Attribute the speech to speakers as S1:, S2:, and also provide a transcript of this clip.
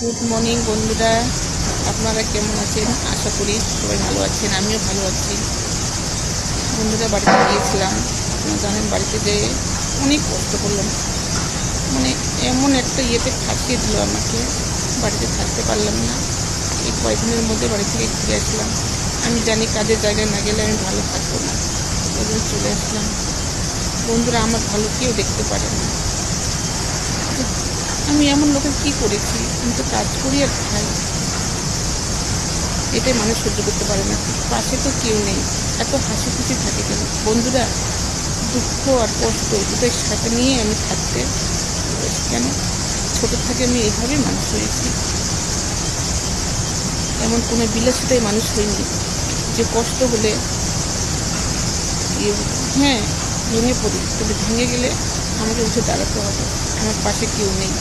S1: Good morning বন্ধুরা, আপনারা কেমন আছেন? আশা করি সবাই ভালো আছেন, আমিও ভালো আছি। বন্ধুরা, বাড়িতে গিয়েছিলাম। আপনারা জানেন, বাড়িতে যেয়ে অনেক কষ্ট করলাম। মানে এমন একটা ইয়েতে ফাঁসিয়ে দিল আমাকে, বাড়িতে থাকতে পারলাম না। এই কয়েকদিনের মধ্যে বাড়ি থেকে ঘুরে আসলাম। আমি জানি কাজের জায়গায় না গেলে আমি ভালো থাকবো না, ওই জন্য চলে আসলাম। বন্ধুরা, আমার ভালো কেউ দেখতে পারে না। আমি এমন লোকের কি করেছি? আমি তো কাজ করি আর খাই, এটাই মানুষ সহ্য করতে পারে না। পাশে তো কেউ নেই, এত হাসি খুশি থাকে কেন? বন্ধুরা, দুঃখ আর কষ্ট দুটোই সাথে নিয়ে আমি থাকতে কেন? ছোট থেকে আমি এইভাবেই মানুষ হয়েছি। এমন কোনো বিলাসিতায় মানুষ হয়নি যে কষ্ট হলে হ্যাঁ ভেঙে পড়ি, তবে ভেঙে গেলে আমাকে উঠে দাঁড়াতে হবে। আমার পাশে কেউ নেই।